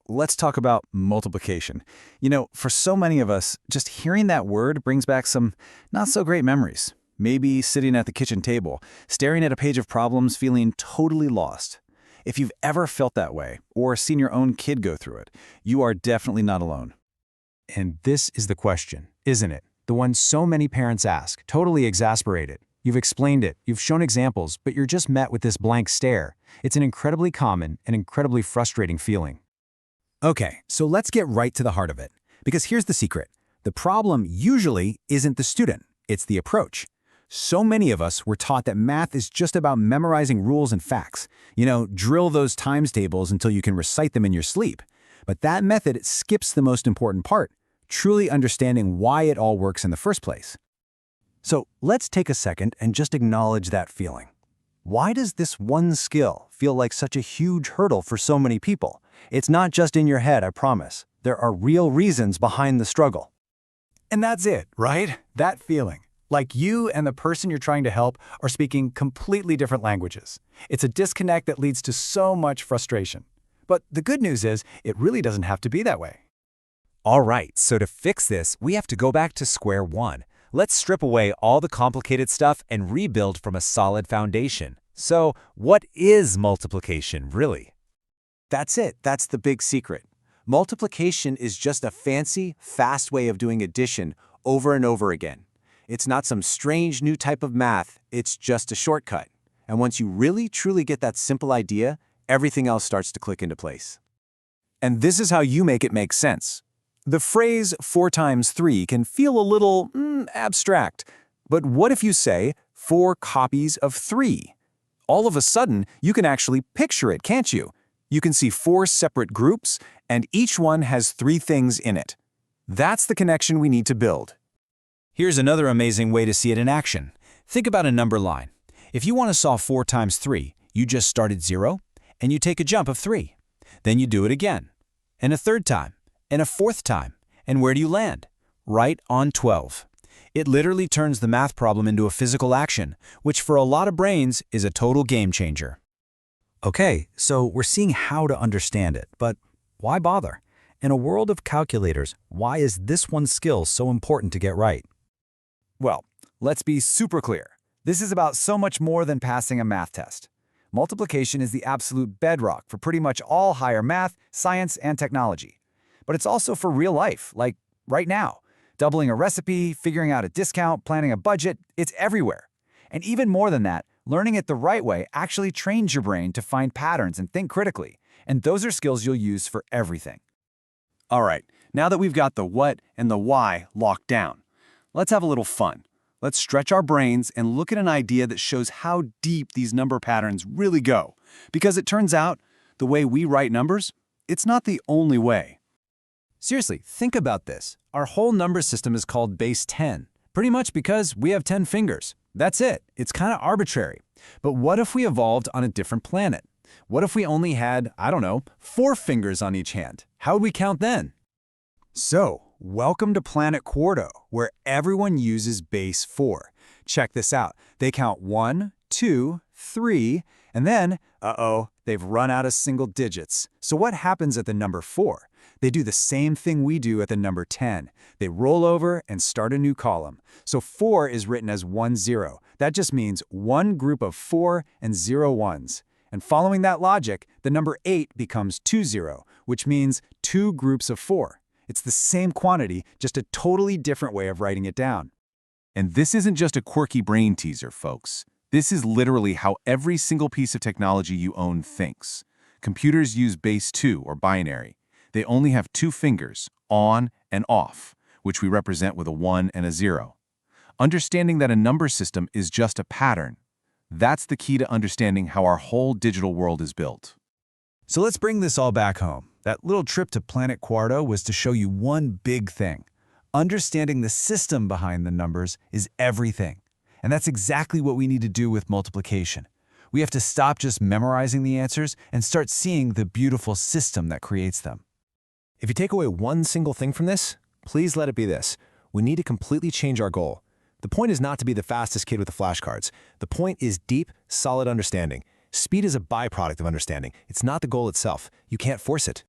let's talk about multiplication. For so many of us, just hearing that word brings back some not so great memories. Maybe sitting at the kitchen table, staring at a page of problems, feeling totally lost. If you've ever felt that way, or seen your own kid go through it, you are definitely not alone. And this is the question, isn't it? The one so many parents ask, totally exasperated. You've explained it, you've shown examples, but you're just met with this blank stare. It's an incredibly common and incredibly frustrating feeling. Okay, so let's get right to the heart of it. Because here's the secret. The problem usually isn't the student, it's the approach. So many of us were taught that math is just about memorizing rules and facts. Drill those times tables until you can recite them in your sleep. But that method skips the most important part, truly understanding why it all works in the first place. So let's take a second and just acknowledge that feeling. Why does this one skill feel like such a huge hurdle for so many people? It's not just in your head, I promise. There are real reasons behind the struggle. And that's it, right? That feeling. Like you and the person you're trying to help are speaking completely different languages. It's a disconnect that leads to so much frustration. But the good news is, it really doesn't have to be that way. All right, so to fix this, we have to go back to square one. Let's strip away all the complicated stuff and rebuild from a solid foundation. So, what is multiplication, really? That's it. That's the big secret. Multiplication is just a fancy, fast way of doing addition over and over again. It's not some strange new type of math, it's just a shortcut. And once you really, truly get that simple idea, everything else starts to click into place. And this is how you make it make sense. The phrase 4 times 3 can feel a little abstract. But what if you say 4 copies of 3? All of a sudden, you can actually picture it, can't you? You can see 4 separate groups, and each one has 3 things in it. That's the connection we need to build. Here's another amazing way to see it in action. Think about a number line. If you want to solve 4 times 3, you just start at 0, and you take a jump of 3. Then you do it again, and a third time, and a fourth time. And where do you land? Right on 12. It literally turns the math problem into a physical action, which for a lot of brains is a total game changer. Okay, so we're seeing how to understand it, but why bother? In a world of calculators, why is this one skill so important to get right? Well, let's be super clear. This is about so much more than passing a math test. Multiplication is the absolute bedrock for pretty much all higher math, science, and technology. But it's also for real life, like right now. Doubling a recipe, figuring out a discount, planning a budget, it's everywhere. And even more than that, learning it the right way actually trains your brain to find patterns and think critically. And those are skills you'll use for everything. All right, now that we've got the what and the why locked down, let's have a little fun. Let's stretch our brains and look at an idea that shows how deep these number patterns really go. Because it turns out, the way we write numbers, it's not the only way. Seriously, think about this. Our whole number system is called base 10, pretty much because we have 10 fingers. That's it. It's kind of arbitrary. But what if we evolved on a different planet? What if we only had, 4 fingers on each hand? How would we count then? So, welcome to Planet Cordo, where everyone uses base 4. Check this out. They count 1, 2, 3, and then, they've run out of single digits. So what happens at the number 4? They do the same thing we do at the number 10. They roll over and start a new column. So 4 is written as 1, 0. That just means one group of 4 and 0 ones. And following that logic, the number 8 becomes 2, 0, which means 2 groups of 4. It's the same quantity, just a totally different way of writing it down. And this isn't just a quirky brain teaser, folks. This is literally how every single piece of technology you own thinks. Computers use base 2, or binary. They only have 2 fingers, on and off, which we represent with a 1 and a 0. Understanding that a number system is just a pattern, that's the key to understanding how our whole digital world is built. So let's bring this all back home. That little trip to Planet Cordo was to show you one big thing. Understanding the system behind the numbers is everything. And that's exactly what we need to do with multiplication. We have to stop just memorizing the answers and start seeing the beautiful system that creates them. If you take away one single thing from this, please let it be this. We need to completely change our goal. The point is not to be the fastest kid with the flashcards. The point is deep, solid understanding. Speed is a byproduct of understanding. It's not the goal itself. You can't force it.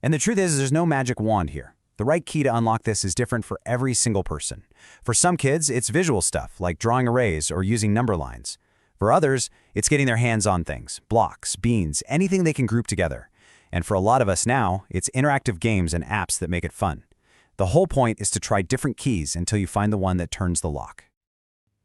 And the truth is, there's no magic wand here. The right key to unlock this is different for every single person. For some kids, it's visual stuff, like drawing arrays or using number lines. For others, it's getting their hands on things, blocks, beans, anything they can group together. And for a lot of us now, it's interactive games and apps that make it fun. The whole point is to try different keys until you find the one that turns the lock.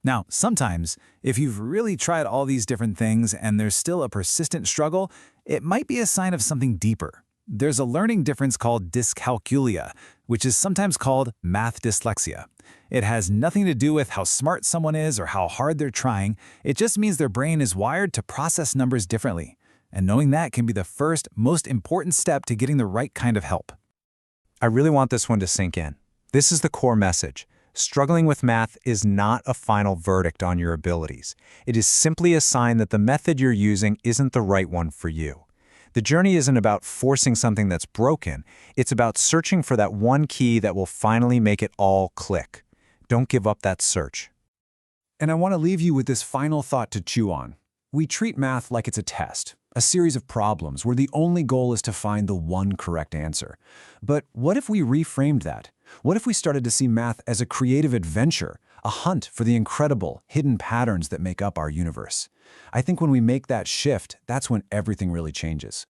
Now, sometimes, if you've really tried all these different things and there's still a persistent struggle, it might be a sign of something deeper. There's a learning difference called dyscalculia, which is sometimes called math dyslexia. It has nothing to do with how smart someone is or how hard they're trying. It just means their brain is wired to process numbers differently. And knowing that can be the first, most important step to getting the right kind of help. I really want this one to sink in. This is the core message. Struggling with math is not a final verdict on your abilities. It is simply a sign that the method you're using isn't the right one for you. The journey isn't about forcing something that's broken. It's about searching for that one key that will finally make it all click. Don't give up that search. And I want to leave you with this final thought to chew on. We treat math like it's a test, a series of problems where the only goal is to find the one correct answer. But what if we reframed that? What if we started to see math as a creative adventure, a hunt for the incredible, hidden patterns that make up our universe? I think when we make that shift, that's when everything really changes.